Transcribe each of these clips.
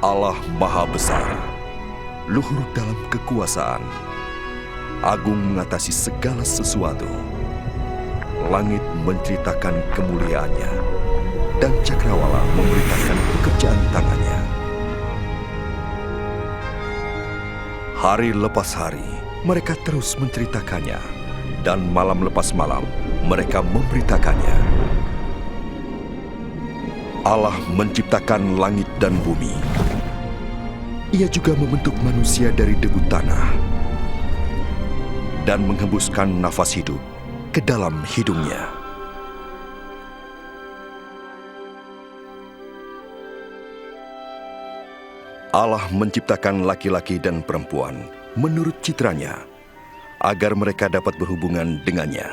Allah Maha Besar, luhur dalam kekuasaan, agung mengatasi segala sesuatu. Langit menceritakan kemuliaannya, dan cakrawala memberitakan pekerjaan tangannya. Hari lepas hari, mereka terus menceritakannya, dan malam lepas malam, mereka memberitakannya. Allah menciptakan langit dan bumi. Ia juga membentuk manusia dari debu tanah dan menghembuskan nafas hidup ke dalam hidungnya. Allah menciptakan laki-laki dan perempuan menurut citranya, agar mereka dapat berhubungan dengannya.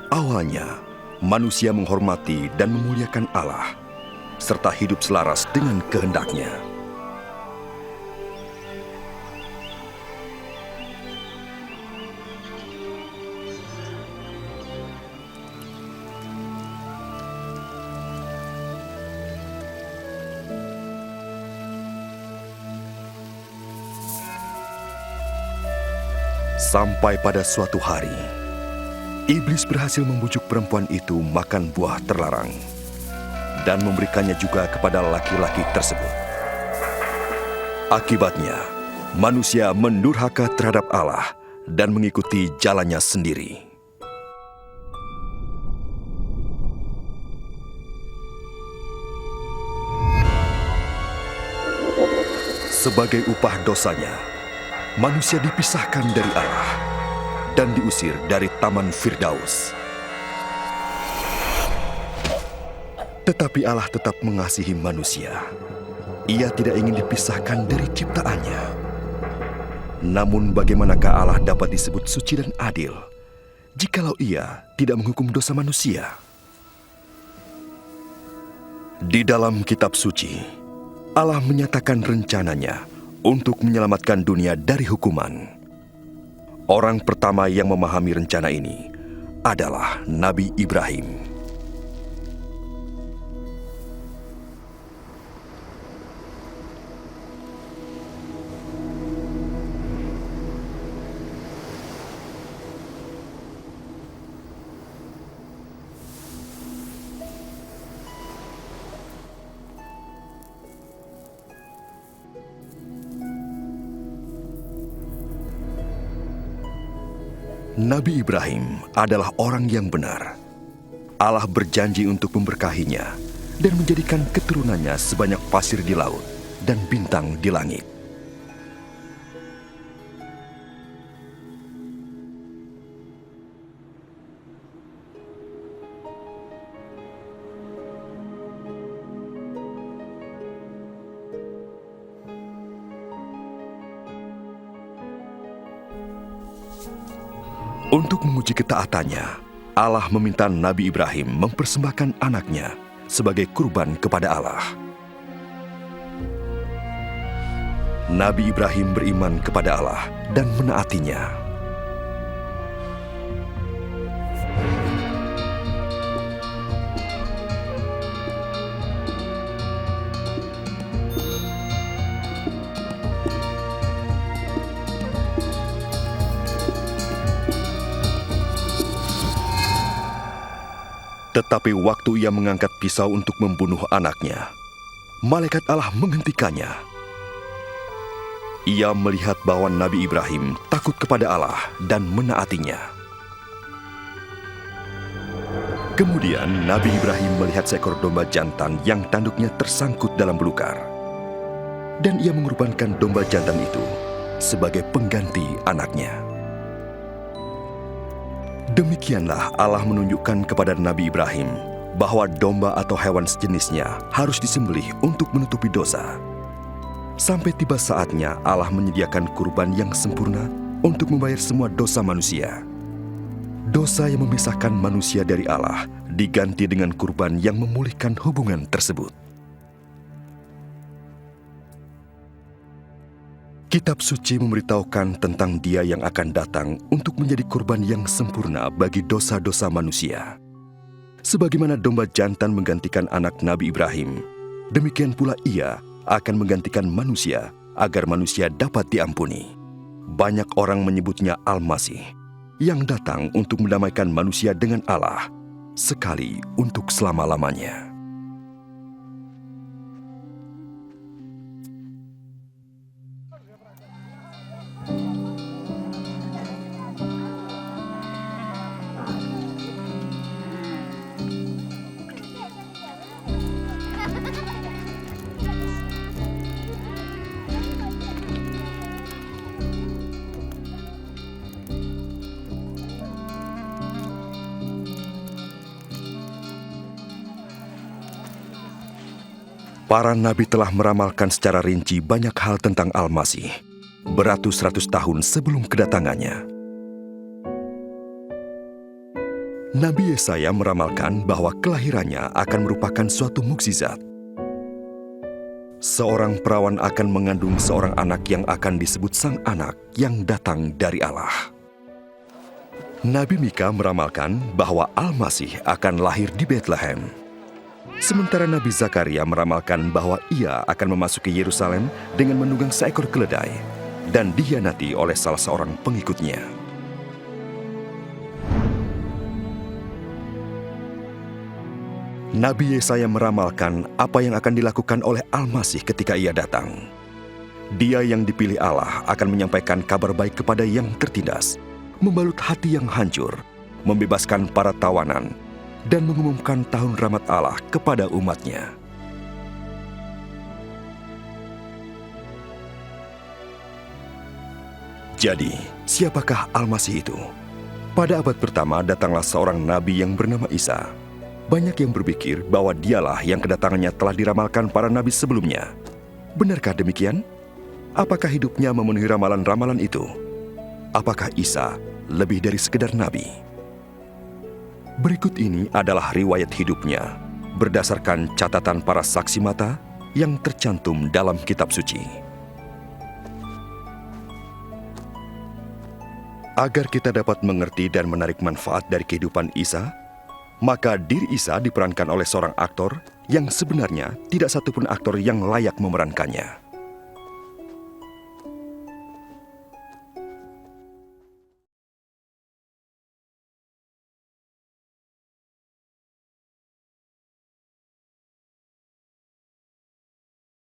Awalnya, manusia menghormati dan memuliakan Allah, serta hidup selaras dengan kehendaknya. Sampai pada suatu hari, iblis berhasil membujuk perempuan itu makan buah terlarang dan memberikannya juga kepada laki-laki tersebut. Akibatnya, manusia mendurhaka terhadap Allah dan mengikuti jalannya sendiri. Sebagai upah dosanya, manusia dipisahkan dari Allah dan diusir dari Taman Firdaus. Tetapi Allah tetap mengasihi manusia. Ia tidak ingin dipisahkan dari ciptaannya. Namun bagaimanakah Allah dapat disebut suci dan adil jikalau Ia tidak menghukum dosa manusia? Di dalam kitab suci, Allah menyatakan rencananya untuk menyelamatkan dunia dari hukuman. Orang pertama yang memahami rencana ini adalah Nabi Ibrahim. Nabi Ibrahim adalah orang yang benar. Allah berjanji untuk memberkahinya dan menjadikan keturunannya sebanyak pasir di laut dan bintang di langit. Untuk menguji ketaatannya, Allah meminta Nabi Ibrahim mempersembahkan anaknya sebagai kurban kepada Allah. Nabi Ibrahim beriman kepada Allah dan menaatinya. Tetapi waktu ia mengangkat pisau untuk membunuh anaknya, malaikat Allah menghentikannya. Ia melihat bahwa Nabi Ibrahim takut kepada Allah dan menaatinya. Kemudian Nabi Ibrahim melihat seekor domba jantan yang tanduknya tersangkut dalam belukar. Dan ia mengorbankan domba jantan itu sebagai pengganti anaknya. Demikianlah Allah menunjukkan kepada Nabi Ibrahim bahwa domba atau hewan sejenisnya harus disembelih untuk menutupi dosa. Sampai tiba saatnya Allah menyediakan kurban yang sempurna untuk membayar semua dosa manusia. Dosa yang memisahkan manusia dari Allah diganti dengan kurban yang memulihkan hubungan tersebut. Kitab suci memberitahukan tentang Dia yang akan datang untuk menjadi kurban yang sempurna bagi dosa-dosa manusia. Sebagaimana domba jantan menggantikan anak Nabi Ibrahim, demikian pula Ia akan menggantikan manusia agar manusia dapat diampuni. Banyak orang menyebutnya Al-Masih, yang datang untuk mendamaikan manusia dengan Allah, sekali untuk selama-lamanya. Para nabi telah meramalkan secara rinci banyak hal tentang Al-Masih, beratus-ratus tahun sebelum kedatangannya. Nabi Yesaya meramalkan bahwa kelahirannya akan merupakan suatu mukjizat. Seorang perawan akan mengandung seorang anak yang akan disebut sang anak yang datang dari Allah. Nabi Mika meramalkan bahwa Al-Masih akan lahir di Bethlehem. Sementara Nabi Zakaria meramalkan bahwa ia akan memasuki Yerusalem dengan menunggang seekor keledai dan dikhianati oleh salah seorang pengikutnya. Nabi Yesaya meramalkan apa yang akan dilakukan oleh Al-Masih ketika ia datang. Dia yang dipilih Allah akan menyampaikan kabar baik kepada yang tertindas, membalut hati yang hancur, membebaskan para tawanan, dan mengumumkan tahun rahmat Allah kepada umatnya. Jadi, siapakah Al-Masih itu? Pada abad pertama datanglah seorang nabi yang bernama Isa. Banyak yang berpikir bahwa dialah yang kedatangannya telah diramalkan para nabi sebelumnya. Benarkah demikian? Apakah hidupnya memenuhi ramalan-ramalan itu? Apakah Isa lebih dari sekedar nabi? Berikut ini adalah riwayat hidupnya, berdasarkan catatan para saksi mata yang tercantum dalam kitab suci. Agar kita dapat mengerti dan menarik manfaat dari kehidupan Isa, maka diri Isa diperankan oleh seorang aktor yang sebenarnya tidak satupun aktor yang layak memerankannya.